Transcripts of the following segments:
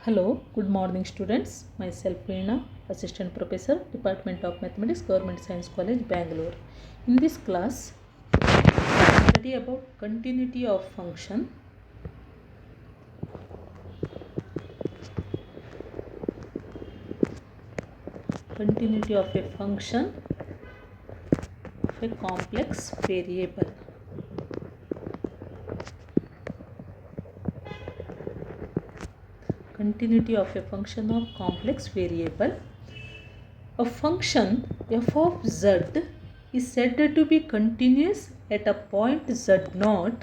Hello, good morning students. Myself Veena, Assistant Professor, Department of Mathematics, Government Science College, Bangalore. In this class, we study about continuity of function. Continuity of a function of a complex variable. Continuity of a function of complex variable. A function f of z is said to be continuous at a point z0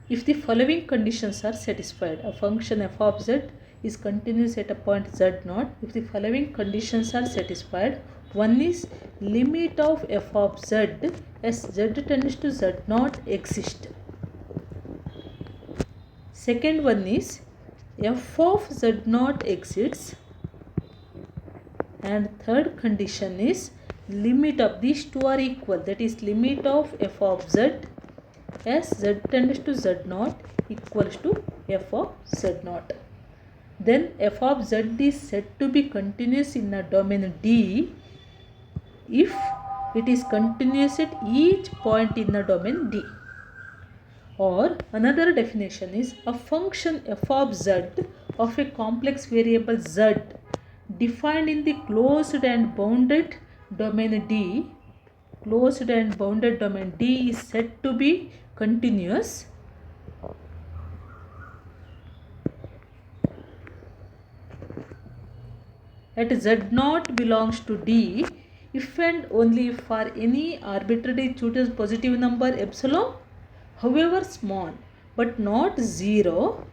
if the following conditions are satisfied. A function f of z is continuous at a point z0 if the following conditions are satisfied. One is limit of f of z as z tends to z0 exists. Second one is f of z0 exists. And third condition is limit of these two are equal, that is limit of f of z as z tends to z0 equals to f of z0. Then f of z is said to be continuous in a domain D if it is continuous at each point in the domain D. Or another definition is a function f of z of a complex variable z defined in the closed and bounded domain D. Closed and bounded domain D is said to be continuous at z0 belongs to D if and only if for any arbitrary chosen positive number epsilon, however small but not 0,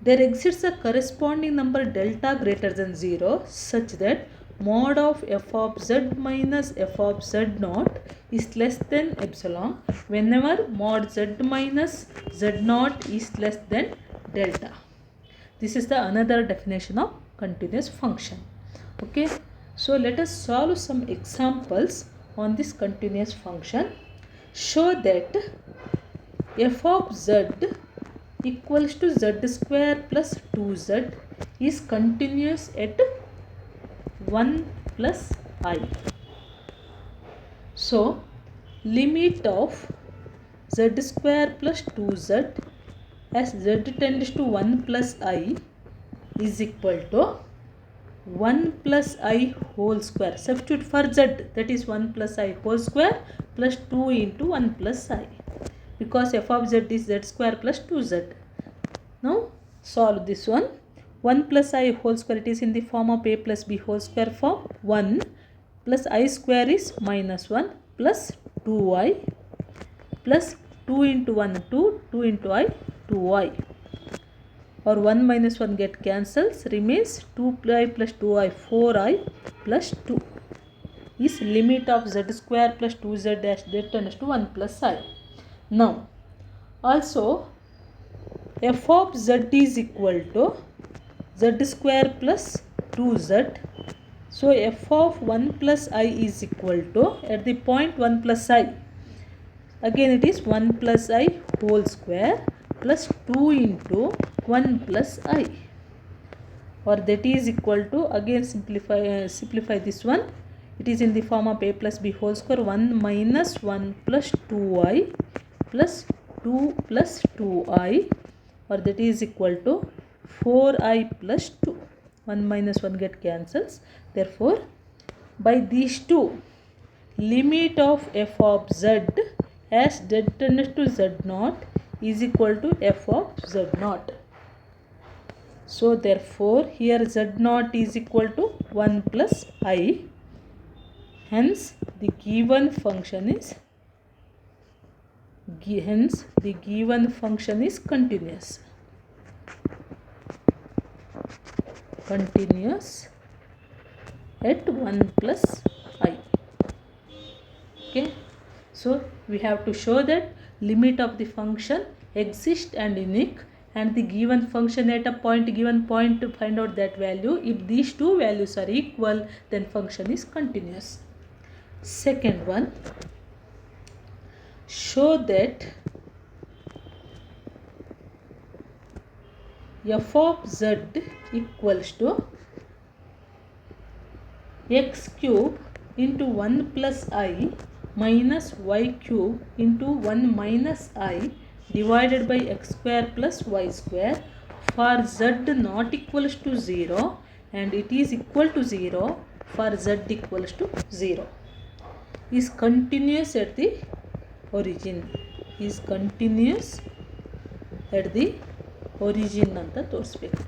there exists a corresponding number delta greater than 0 such that mod of f of z minus f of z0 is less than epsilon whenever mod z minus z0 is less than delta. This is the another definition of continuous function. Okay, so let us solve some examples on this continuous function. Show that f of z equals to z square plus 2z is continuous at 1 plus I. So, limit of z square plus 2z as z tends to 1 plus I is equal to 1 plus I whole square. Substitute for z, that is 1 plus I whole square plus 2 into 1 plus I, because f of z is z square plus 2z. Now solve this one. 1 plus I whole square, it is in the form of a plus b whole square form. 1 plus I square is minus 1 plus 2I plus 2 into 1 2, 2 into I 2I. Or 1 minus 1 get cancels, remains 2I plus 2I 4I plus 2 is limit of z square plus 2z dash that tends to 1 plus I. Now also f of z is equal to z square plus 2z. So f of 1 plus I is equal to, at the point 1 plus I, again it is 1 plus I whole square plus 2 into 1 plus I, or that is equal to, again simplify this one, it is in the form of a plus b whole square. 1 minus 1 plus 2I plus 2 plus 2I, or that is equal to 4I plus 2. 1 minus 1 get cancels. Therefore, by these two, limit of f of z as z tends to z0 is equal to f of z0. So therefore here z0 is equal to 1 plus I. Hence the given function is continuous. Continuous at 1 plus I. Okay. So we have to show that limit of the function exists and unique, and the given function at a given point to find out that value. If these two values are equal, then function is continuous. Second one, show that f of z equals to x cube into 1 plus I minus y cube into 1 minus I divided by x square plus y square for z not equals to 0 and it is equal to 0 for z equals to 0 is continuous at the origin ಅಂತ ತೋರಿಸ್ಬೇಕು.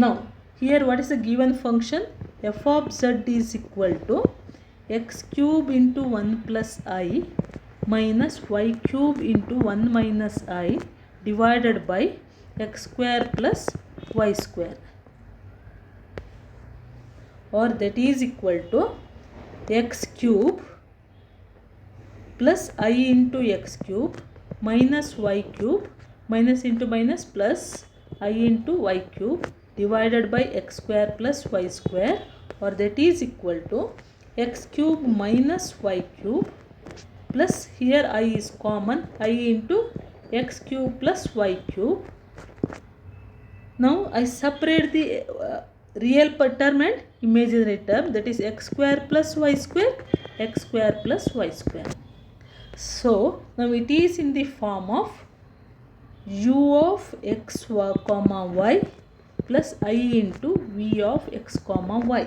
Now here what is the given function? F of z is equal to x cube into 1 plus I minus y cube into 1 minus I divided by x square plus y square, or that is equal to x cube plus I into x cube minus y cube minus into minus plus I into y cube divided by x square plus y square, or that is equal to x cube minus y cube plus here I is common I into x cube plus y cube. Now I separate the real term and imaginary term, that is x square plus y square, x square plus y square. So now it is in the form of u of x comma y plus I into v of x comma y.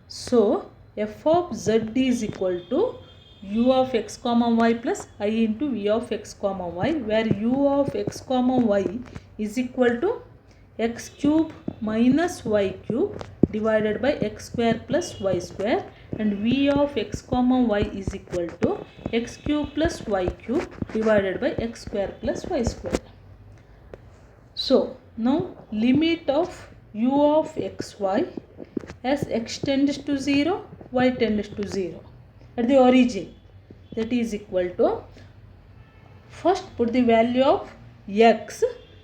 So f of z is equal to u of x comma y plus I into v of x comma y, where u of x comma y is equal to x cube minus y cube divided by x square plus y square, and v of x comma y is equal to x cube plus y cube divided by x square plus y square. So now limit of u of xy as x tends to 0, y tends to 0 at the origin, that is equal to, first put the value of x.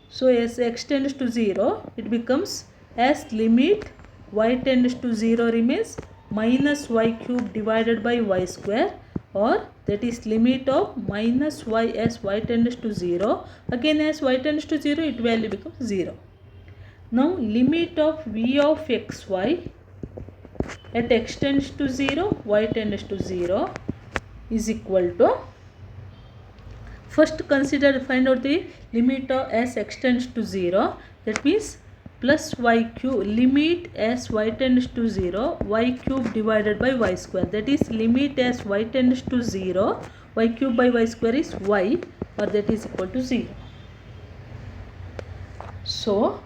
So as x tends to 0, it becomes as limit y tends to 0 remains minus y cube divided by y square, or that is limit of minus y as y tends to 0. Again as y tends to 0, its value becomes 0. Now limit of v of xy at x tends to 0, y tends to 0 is equal to, first find out the limit of as x tends to 0, that means plus y cube, limit as y tends to 0, y cube divided by y square, that is limit as y tends to 0, y cube by y square is y, or that is equal to 0. So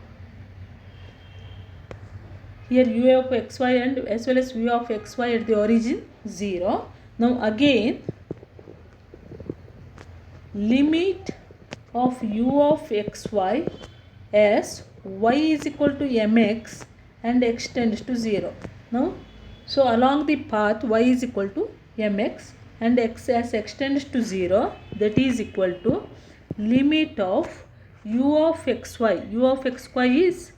here u of xy and as well as v of xy at the origin 0. Now again limit of u of xy as y is equal to mx and x tends to 0. Now so along the path y is equal to mx and x as x tends to 0, that is equal to limit of u of xy. U of xy is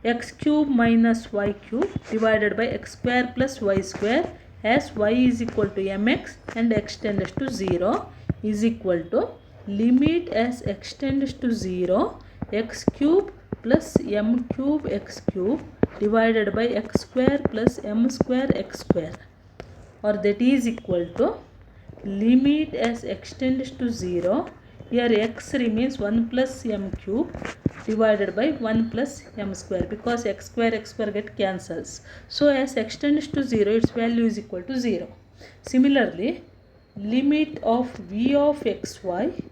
x cube minus y cube divided by x square plus y square, as y is equal to mx and x tends to 0 is equal to limit as x tends to 0, x cube plus m cube x cube divided by x square plus m square x square, or that is equal to limit as x tends to 0, here x remains 1 plus m cube divided by 1 plus m square, because x square get cancels. So as x tends to 0, its value is equal to 0. Similarly limit of v of xy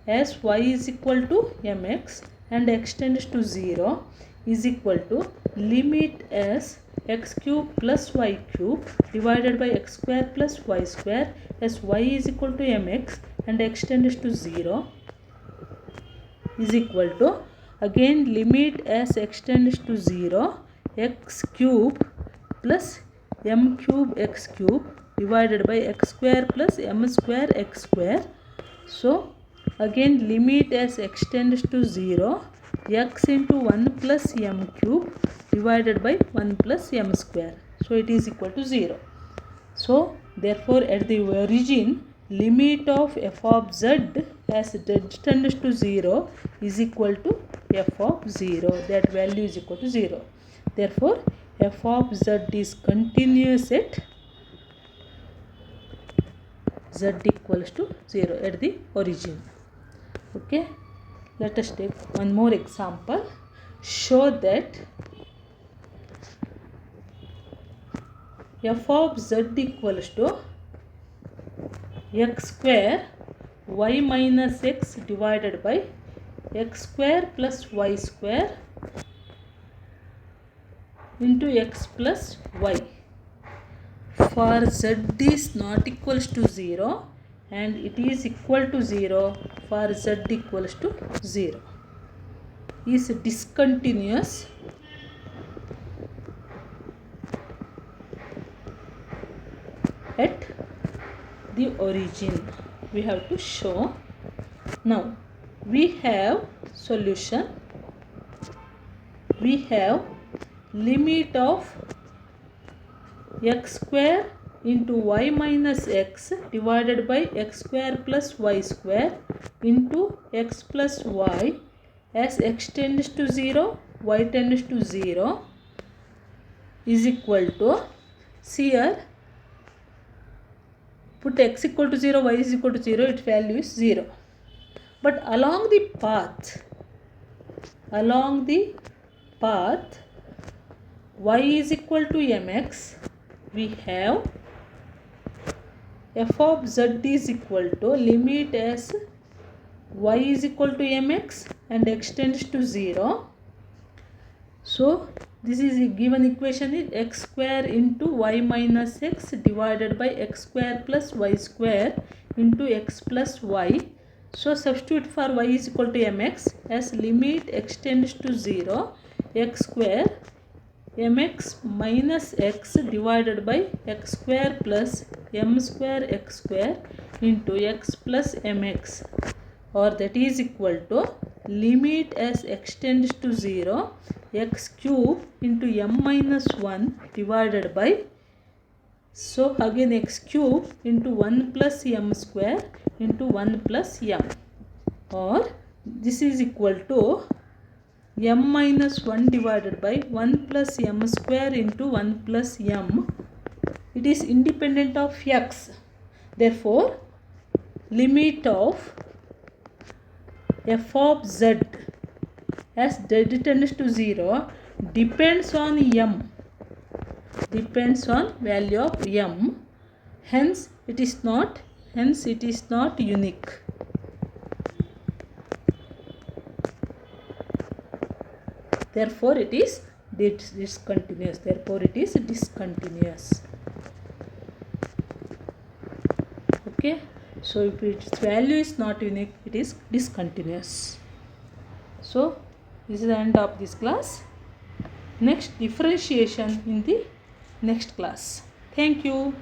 as y is equal to mx and x tends to 0 is equal to limit as x cube plus y cube divided by x square plus y square, as y is equal to mx and x tends to 0 is equal to, again limit as x tends to 0, x cube plus m cube x cube divided by x square plus m square x square. So again limit as x tends to 0, x into 1 plus m cube divided by 1 plus m square. So it is equal to 0. So therefore at the origin limit of f of z as z tends to 0 is equal to f of 0. That value is equal to 0. Therefore, f of z is continuous at z equals to 0 at the origin. Okay, let us take one more example. Show that f of z equals to x square y minus x divided by x square plus y square into x plus y. For z is not equals to 0 and it is equal to 0 for z equals to 0. Is discontinuous at the origin. We have to show. Now we have solution. We have limit of x square into y minus x divided by x square plus y square into x plus y as x tends to 0, y tends to 0 is equal to, see here, put x equal to 0, y is equal to 0, its value is 0. But along the path, y is equal to mx, we have f of z is equal to limit as y is equal to mx and x tends to 0. So this is a given equation is x square into y minus x divided by x square plus y square into x plus y. So substitute for y is equal to mx as limit x tends to 0, x square mx minus x divided by x square plus m square x square into x plus mx, or that is equal to limit as x tends to 0, x cube into m minus 1 divided by, so again x cube into 1 plus m square into 1 plus m, or this is equal to m minus 1 divided by 1 plus m square into 1 plus m. It is independent of x. Therefore, limit of f of z as z tends to 0 depends on m, depends on value of m. Hence it is not unique. Therefore it is discontinuous. Okay, so if its value is not unique, it is discontinuous. So this is the end of this class. Next differentiation in the next class. Thank you.